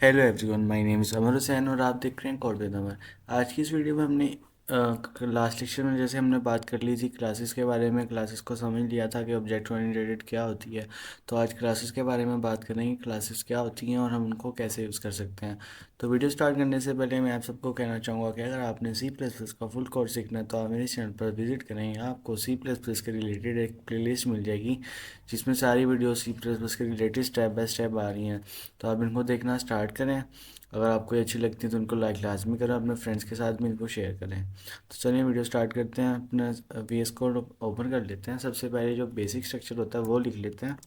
Hello everyone, my name is Amar Hussain और आप देख रहे हैं कोड विद अमर। आज की इस वीडियो में हमने लास्ट लेक्चर में जैसे हमने बात कर ली थी क्लासेस के बारे में, क्लासेस को समझ लिया था कि ऑब्जेक्ट ओरिएंटेड क्या होती है। तो आज क्लासेस के बारे में बात करेंगे, क्लासेस क्या होती हैं और हम उनको कैसे यूज़ कर सकते हैं। तो वीडियो स्टार्ट करने से पहले मैं आप सबको कहना चाहूँगा कि अगर आपने सी प्लस प्लस का फुल कोर्स सीखना है तो आप मेरे चैनल पर विजिट करें। यहाँ आपको सी प्लस प्लस के रिलेटेड एक प्लेलिस्ट मिल जाएगी जिसमें सारी वीडियो सी प्लस प्लस के रिलेटेड स्टेप बाय स्टेप आ रही हैं। तो आप इनको देखना स्टार्ट करें। अगर आपको ये अच्छी लगती है तो उनको लाइक लाजमी करें, अपने फ्रेंड्स के साथ भी इनको शेयर करें। तो चलिए वीडियो स्टार्ट करते हैं। अपना VS कोड ओपन कर लेते हैं। सबसे पहले जो बेसिक स्ट्रक्चर होता है वो लिख लेते हैं,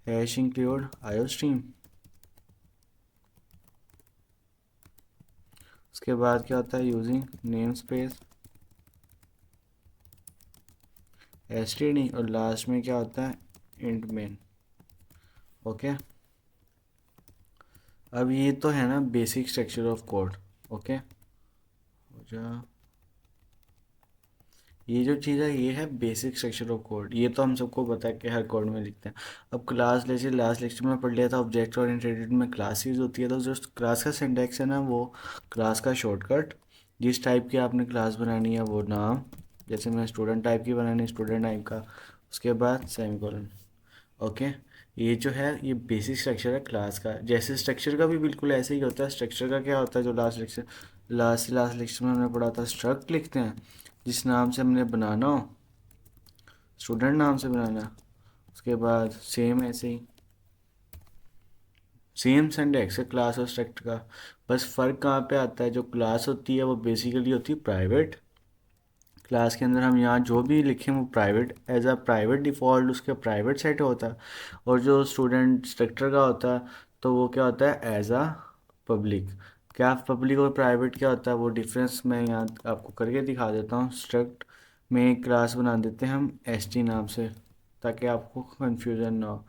हैश इंक्लूड आईओ स्ट्रीम। उसके बाद क्या होता है, यूजिंग नेम स्पेस एसटीडी, और लास्ट में क्या होता है, इंट मेन। ओके, अब ये तो है ना basic structure of code. Okay, हो जा, ये जो चीज़ है ये है बेसिक स्ट्रक्चर ऑफ कोड। ये तो हम सबको पता है कि हर कोड में लिखते हैं। अब क्लास जैसे लास्ट लेक्चर में पढ़ लिया था, ऑब्जेक्ट ओरिएंटेड में क्लास यूज होती है। तो जो क्लास का सिंटैक्स है ना, वो क्लास का शॉर्टकट, जिस टाइप की आपने क्लास बनानी है वो नाम, जैसे मैं स्टूडेंट टाइप की बनानी, स्टूडेंट टाइप का, उसके बाद सेमीकोलन। ओके, ये जो है ये बेसिक स्ट्रक्चर है क्लास का। जैसे स्ट्रक्चर का भी बिल्कुल ऐसे ही होता है। स्ट्रक्चर का क्या होता है, जो लास्ट लेक्चर में हमने पढ़ा था, स्ट्रक्ट लिखते हैं जिस नाम से हमने बनाना हो, स्टूडेंट नाम से बनाना। उसके बाद सेम ऐसे ही सेम सिंटैक्स है क्लास और स्ट्रक्ट का। बस फ़र्क कहाँ पे आता है, जो क्लास होती है वो बेसिकली होती है प्राइवेट। क्लास के अंदर हम यहाँ जो भी लिखें वो private, as a private default उसके प्राइवेट सेट होता है। और जो स्टूडेंट स्ट्रक्चर का होता है तो वो क्या होता है, एज अ पब्लिक। क्या पब्लिक और प्राइवेट क्या होता है वो डिफरेंस मैं यहाँ आपको करके दिखा देता हूँ। स्ट्रक्ट में एक क्लास बना देते हैं हम ST नाम से, ताकि आपको कन्फ्यूज़न ना हो।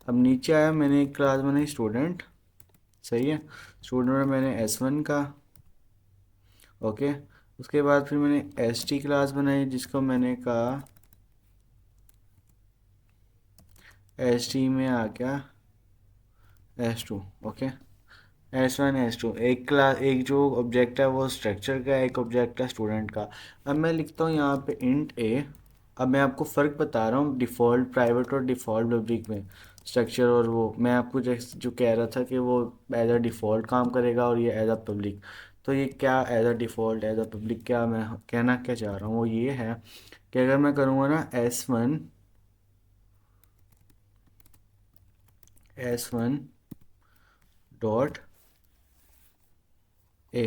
अब नीचे आया, मैंने एक क्लास बनाई स्टूडेंट, सही है। स्टूडेंट में मैंने S1 का, ओके। उसके बाद फिर मैंने ST क्लास बनाई जिसको मैंने कहा ST में आ गया S2। ओके, S1 S2, एक क्लास, एक जो ऑब्जेक्ट है वो स्ट्रक्चर का, एक ऑब्जेक्ट है स्टूडेंट का। अब मैं लिखता हूँ यहाँ पे इंट A। अब मैं आपको फ़र्क बता रहा हूँ डिफ़ॉल्ट प्राइवेट और डिफ़ॉल्ट पब्लिक में, स्ट्रक्चर और वो मैं आपको जैसे जो कह रहा था कि वो एज अ डिफ़ॉल्ट काम करेगा और ये एज अ पब्लिक। तो ये क्या as a default as a public, क्या मैं कहना क्या चाह रहा हूँ वो ये है कि अगर मैं करूँगा ना S1 डॉट A,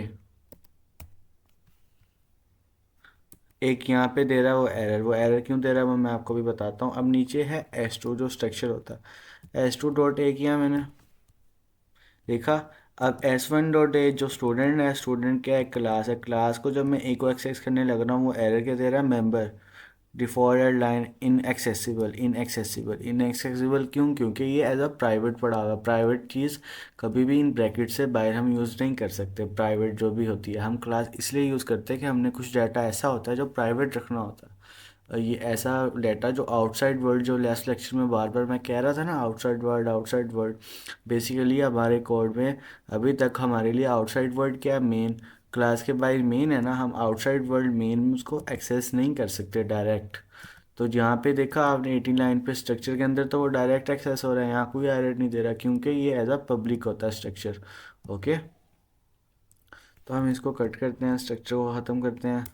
एक यहाँ पे दे रहा है वो एरर क्यों दे रहा है वो मैं आपको भी बताता हूँ। अब नीचे है S2 जो स्ट्रक्चर होता है, S2 डॉट A किया मैंने, देखा। अब S1 डॉट A जो स्टूडेंट है, स्टूडेंट क्या है, क्लास है। क्लास को जब मैं A को एक्सेस करने लग रहा हूँ वो एरर क्या दे रहा है, member default line inaccessible inaccessible inaccessible. क्यों, क्योंकि ये एज अ प्राइवेट पड़ा हुआ। प्राइवेट चीज़ कभी भी इन ब्रैकेट से बाहर हम यूज़ नहीं कर सकते। प्राइवेट जो भी होती है हम क्लास इसलिए यूज़ करते हैं कि हमने कुछ डाटा ऐसा होता है जो प्राइवेट रखना होता है। ये ऐसा डाटा जो आउटसाइड वर्ल्ड, जो लास्ट लेक्चर में बार बार मैं कह रहा था ना, आउटसाइड वर्ल्ड बेसिकली हमारे कोड में अभी तक हमारे लिए आउटसाइड वर्ल्ड क्या है, मेन। क्लास के बाहर मेन है ना, हम आउटसाइड वर्ल्ड मेन में उसको एक्सेस नहीं कर सकते डायरेक्ट। तो जहाँ पे देखा आपने 18 लाइन पे स्ट्रक्चर के अंदर तो वो डायरेक्ट एक्सेस हो रहा है, यहाँ कोई एरर नहीं दे रहा क्योंकि ये एज अ पब्लिक होता है स्ट्रक्चर। ओके, तो हम इसको कट करते हैं, स्ट्रक्चर को ख़त्म करते हैं।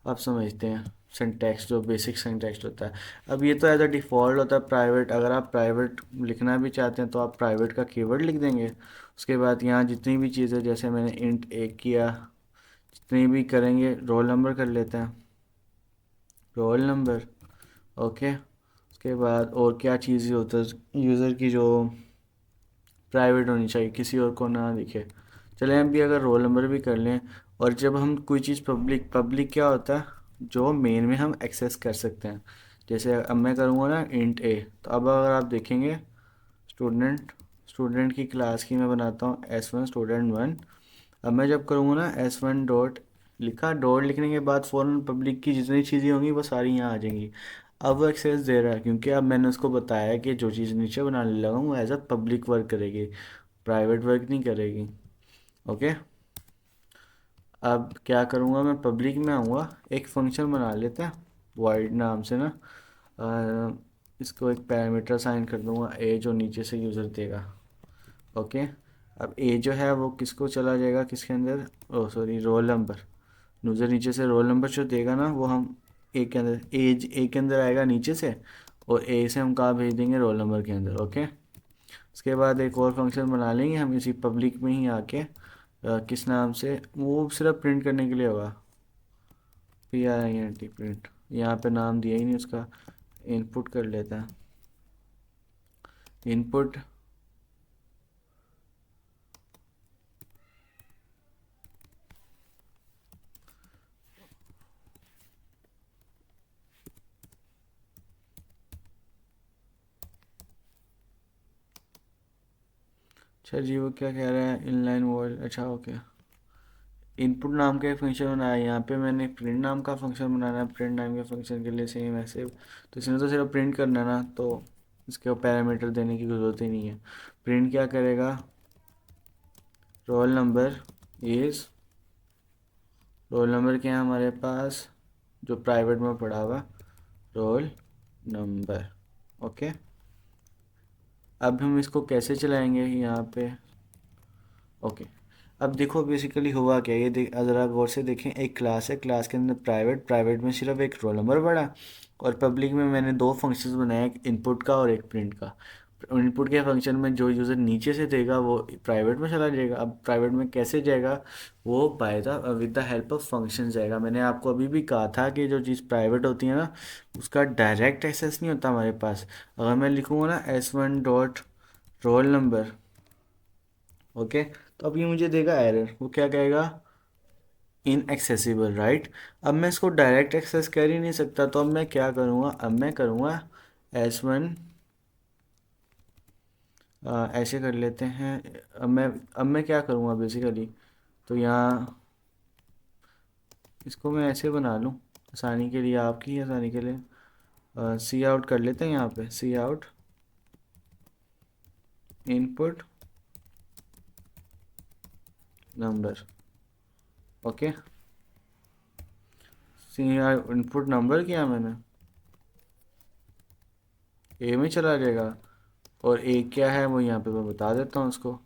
अब समझते हैं सिंटैक्स, जो बेसिक सिंटैक्स होता है। अब ये तो एज अ डिफ़ॉल्ट होता है प्राइवेट। अगर आप प्राइवेट लिखना भी चाहते हैं तो आप प्राइवेट का कीवर्ड लिख देंगे। उसके बाद यहाँ जितनी भी चीज़ें, जैसे मैंने इंट एक किया, जितनी भी करेंगे, रोल नंबर कर लेते हैं, रोल नंबर। ओके, उसके बाद और क्या चीज़ें होता है यूज़र की जो प्राइवेट होनी चाहिए, किसी और को ना दिखे। चलें हम भी अगर रोल नंबर भी कर लें। और जब हम कोई चीज़ पब्लिक, पब्लिक क्या होता है, जो मेन में हम एक्सेस कर सकते हैं। जैसे अब मैं करूँगा ना इंट A, तो अब अगर आप देखेंगे स्टूडेंट, स्टूडेंट की क्लास की मैं बनाता हूँ S1 स्टूडेंट 1। अब मैं जब करूँगा ना S1 डॉट, लिखा, डॉट लिखने के बाद फ़ौरन पब्लिक की जितनी चीज़ें होंगी वो सारी यहाँ आ जाएंगी। अब वो एक्सेस दे रहा है क्योंकि अब मैंने उसको बताया कि जो चीज़ नीचे बनाने लगा हूँ वो एज अ पब्लिक वर्क करेगी। प्राइवेट वर्क नहीं करेगी। ओके, अब क्या करूँगा मैं, पब्लिक में आऊँगा, एक फंक्शन बना लेते हैं void नाम से ना। इसको एक पैरामीटर असाइन कर दूँगा ए, जो नीचे से यूज़र देगा। ओके, अब ए जो है वो किसको चला जाएगा, किसके अंदर, ओ सॉरी, रोल नंबर। यूज़र नीचे से रोल नंबर जो देगा ना, वो हम ए के अंदर, एज ए के अंदर आएगा नीचे से, और ए से हम कहाँ भेज देंगे, रोल नंबर के अंदर। ओके, उसके बाद एक और फंक्शन बना लेंगे हम इसी पब्लिक में ही आके, किस नाम से, वो सिर्फ प्रिंट करने के लिए होगा, PRINT प्रिंट। यहाँ पे नाम दिया ही नहीं उसका, इनपुट कर लेता है, इनपुट। अच्छा जी, वो क्या कह रहा है, इनलाइन वॉल, अच्छा ओके। इनपुट नाम का एक फंक्शन बनाया है, यहाँ पे मैंने प्रिंट नाम का फंक्शन बनाना है, प्रिंट नाम के फंक्शन के लिए सेम ऐसे, तो इसने तो सिर्फ प्रिंट करना है ना, तो इसके पैरामीटर देने की ज़रूरत ही नहीं है। प्रिंट क्या करेगा, roll number is, roll number क्या है हमारे पास, जो प्राइवेट में पड़ा हुआ, रोल नंबर। ओके, अब हम इसको कैसे चलाएंगे यहाँ पे। ओके, अब देखो बेसिकली हुआ क्या, ये देख ज़रा गौर से देखें, एक क्लास है, क्लास के अंदर प्राइवेट, प्राइवेट में सिर्फ एक रोल नंबर पड़ा, और पब्लिक में मैंने दो फंक्शंस बनाए, एक इनपुट का और एक प्रिंट का। इनपुट के फंक्शन में जो यूज़र नीचे से देगा वो प्राइवेट में चला जाएगा। अब प्राइवेट में कैसे जाएगा, वो by the with the help of function जाएगा। मैंने आपको अभी भी कहा था कि जो चीज़ प्राइवेट होती है ना, उसका डायरेक्ट एक्सेस नहीं होता हमारे पास। अगर मैं लिखूँगा ना S1 dot roll number, okay, तो अब ये मुझे देगा एरर, वो क्या कहेगा, इनएक्सेसिबल, राइट। अब मैं इसको डायरेक्ट एक्सेस कर ही नहीं सकता, तो अब मैं क्या करूँगा, अब मैं करूँगा S1, ऐसे कर लेते हैं। अब मैं क्या करूँगा बेसिकली, तो यहाँ इसको मैं ऐसे बना लूँ आसानी के लिए, आपकी आसानी के लिए, सी आउट कर लेते हैं, यहाँ पे सी आउट इनपुट नंबर। ओके, सी आउट इनपुट नंबर किया मैंने, ए में चला जाएगा, और ए क्या है वो यहाँ पे मैं बता देता हूँ उसको।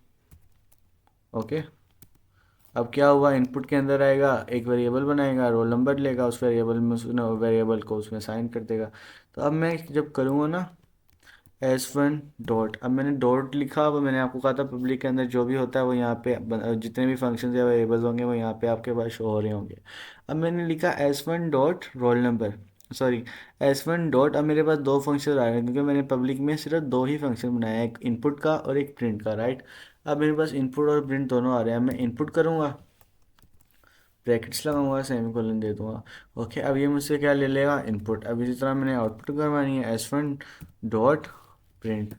ओके, अब क्या हुआ, इनपुट के अंदर आएगा, एक वेरिएबल बनाएगा, रोल नंबर लेगा, उस वेरिएबल में, उस वेरिएबल को उसमें साइन कर देगा। तो अब मैं जब करूँगा ना S1 डॉट, अब मैंने डॉट लिखा, वो मैंने आपको कहा था पब्लिक के अंदर जो भी होता है वो यहाँ पे जितने भी फंक्शंस या वेरिएबल्स होंगे वो यहाँ पे आपके पास शो हो रहे होंगे। अब मैंने लिखा S1 dot roll number, sorry S1 dot, अब मेरे पास दो फंक्शन आ रहे हैं क्योंकि मैंने पब्लिक में सिर्फ दो ही फंक्शन बनाया है, एक इनपुट का और एक प्रिंट का, राइट। अब मेरे पास इनपुट और प्रिंट दोनों आ रहे हैं, मैं इनपुट करूँगा, ब्रैकेट्स लगाऊंगा, सेमीकोलन दे दूंगा। ओके, अब ये मुझसे क्या ले लेगा, इनपुट। अब इसी तरह मैंने आउटपुट करवानी है, S1 डॉट प्रिंट,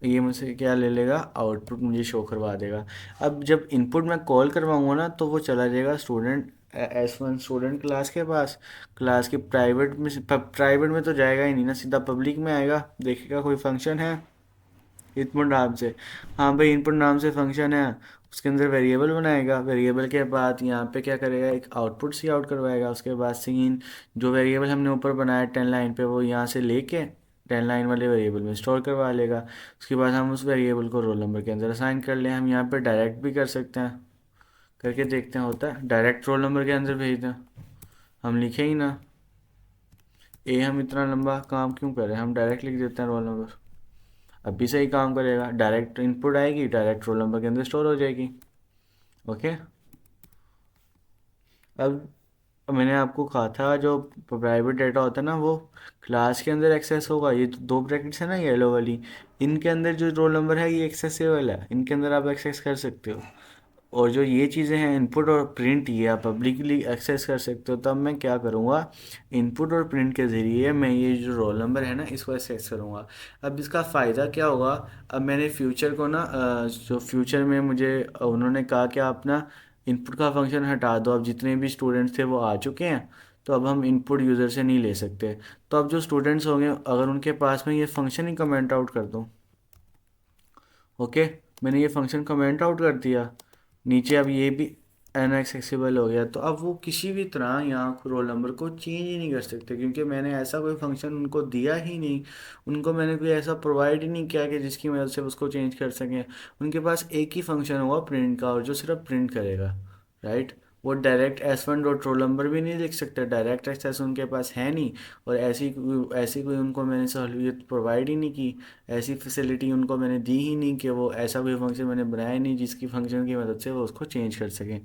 ये मुझसे क्या ले लेगा, आउटपुट मुझे शो करवा देगा। अब जब इनपुट मैं कॉल करवाऊंगा ना, तो वो चला जाएगा स्टूडेंट S1 स्टूडेंट क्लास के पास, क्लास के प्राइवेट में, प्राइवेट में तो जाएगा ही नहीं ना, सीधा पब्लिक में आएगा, देखेगा कोई फंक्शन है इनपुट नाम से, हाँ भाई इनपुट नाम से फंक्शन है, उसके अंदर वेरिएबल बनाएगा, वेरिएबल के बाद यहाँ पे क्या करेगा, एक आउटपुट सी आउट करवाएगा, उसके बाद सीन जो वेरिएबल हमने ऊपर बनाया 10 लाइन पे, वो यहाँ से लेके 10 लाइन वाले वेरिएबल में स्टोर करवा लेगा। उसके बाद हम उस वेरिएबल को रोल नंबर के अंदर असाइन कर लें। हम यहाँ पे डायरेक्ट भी कर सकते हैं, करके देखते हैं होता है, डायरेक्ट रोल नंबर के अंदर भेज दें, हम लिखे ही ना ए, हम इतना लंबा काम क्यों करें, हम डायरेक्ट लिख देते हैं रोल नंबर, अब भी सही काम करेगा, डायरेक्ट इनपुट आएगी, डायरेक्ट रोल नंबर के अंदर स्टोर हो जाएगी। ओके, अब मैंने आपको कहा था जो प्राइवेट डाटा होता है ना, वो क्लास के अंदर एक्सेस होगा, ये तो दो ब्रैकेट्स है ना येलो वाली, इनके अंदर जो रोल नंबर है ये एक्सेसिबल है, इनके अंदर आप एक्सेस कर सकते हो। और जो ये चीज़ें हैं इनपुट और प्रिंट, ये आप पब्लिकली एक्सेस कर सकते हो। तब मैं क्या करूँगा, इनपुट और प्रिंट के ज़रिए मैं ये जो रोल नंबर है ना इसको एक्सेस करूँगा। अब इसका फ़ायदा क्या होगा, अब मैंने फ्यूचर को ना, जो फ्यूचर में मुझे उन्होंने कहा कि आप ना इनपुट का फंक्शन हटा दो, अब जितने भी स्टूडेंट्स थे वो आ चुके हैं, तो अब हम इनपुट यूज़र से नहीं ले सकते। तो अब जो स्टूडेंट्स होंगे अगर उनके पास में ये फंक्शन ही कमेंट आउट कर दूँ, ओके, मैंने ये फंक्शन कमेंट आउट कर दिया, नीचे अब ये भी अनएक्सेसिबल हो गया, तो अब वो किसी भी तरह यहाँ रोल नंबर को चेंज ही नहीं कर सकते, क्योंकि मैंने ऐसा कोई फंक्शन उनको दिया ही नहीं, उनको मैंने कोई ऐसा प्रोवाइड ही नहीं किया कि जिसकी मदद से उसको चेंज कर सकें। उनके पास एक ही फंक्शन होगा प्रिंट का, और जो सिर्फ प्रिंट करेगा, राइट। वो direct S1 dot roll number भी नहीं लिख सकते, डायरेक्ट एक्सेस उनके पास है नहीं, और ऐसी कोई उनको मैंने सहूलियत प्रोवाइड ही नहीं की, ऐसी फैसिलिटी उनको मैंने दी ही नहीं कि वो ऐसा कोई फंक्शन मैंने बनाया ही नहीं जिसकी फंक्शन की मदद से वो उसको चेंज कर सकें।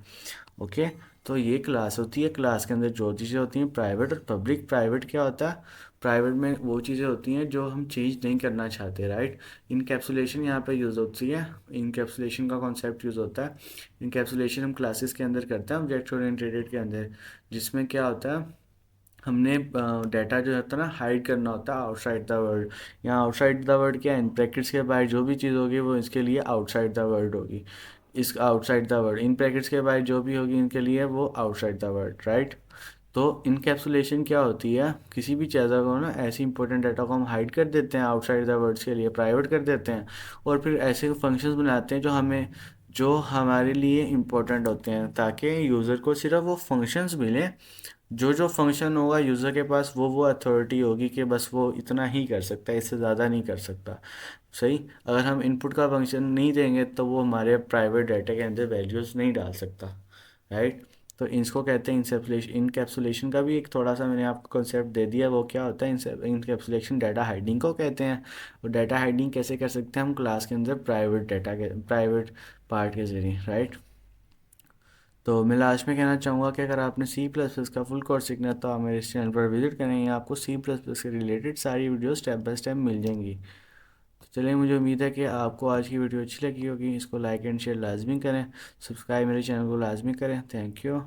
ओके, तो ये क्लास होती है, क्लास के अंदर जो चीज़ें होती हैं प्राइवेट और पब्लिक। प्राइवेट क्या होता है? प्राइवेट में वो चीज़ें होती हैं जो हम चेंज नहीं करना चाहते, राइट। इनकैप्सुलेशन यहाँ पे यूज़ होती है, इनकैप्सुलेशन का कॉन्सेप्ट यूज़ होता है। इनकैप्सुलेशन हम क्लासेस के अंदर करते हैं, ऑब्जेक्ट ओरिएंटेड के अंदर, जिसमें क्या होता है, हमने डाटा जो होता है ना हाइड करना होता है आउटसाइड द वर्ल्ड। यहाँ आउटसाइड द वर्ल्ड क्या है, इन ब्रैकेट्स के बाहर जो भी चीज़ होगी वो इसके लिए आउटसाइड द वर्ल्ड होगी, इस outside the world, in brackets के बाहर जो भी होगी इनके लिए वो आउटसाइड द वर्ल्ड, राइट। तो इनकैप्सुलेशन क्या होती है, किसी भी चीज़ को ना, ऐसी इंपॉर्टेंट डाटा को हम हाइड कर देते हैं आउटसाइड द वर्ड्स के लिए, प्राइवेट कर देते हैं, और फिर ऐसे फंक्शंस बनाते हैं जो हमारे लिए इम्पोर्टेंट होते हैं, ताकि यूज़र को सिर्फ वो फंक्शंस मिले, जो फंक्शन होगा यूज़र के पास वो अथॉरिटी होगी कि बस वो इतना ही कर सकता है, इससे ज़्यादा नहीं कर सकता। सही, अगर हम इनपुट का फंक्शन नहीं देंगे तो वो हमारे प्राइवेट डाटा के अंदर वैल्यूज़ नहीं डाल सकता, राइट। तो इसको कहते हैं इंसेप्सुलेशन। इनकैप्सुलेशन का भी एक थोड़ा सा मैंने आपको कॉन्सेप्ट दे दिया, वो क्या होता है इनकैप्सुलेशन, डाटा हाइडिंग को कहते हैं। और डाटा हाइडिंग कैसे कर सकते हैं हम क्लास के अंदर, प्राइवेट पार्ट के ज़रिए, राइट। तो मैं लास्ट में कहना चाहूँगा कि अगर आपने C++ का फुल कोर्स सीखना है तो आप मेरे इस चैनल पर विजिट करें, यहाँ आपको C++ से रिलेटेड सारी वीडियो स्टेप बाय स्टेप मिल जाएंगी। तो चलिए, मुझे उम्मीद है कि आपको आज की वीडियो अच्छी लगी होगी, इसको लाइक एंड शेयर लाजमी करें, सब्सक्राइब मेरे चैनल को लाजमी करें। Thank you.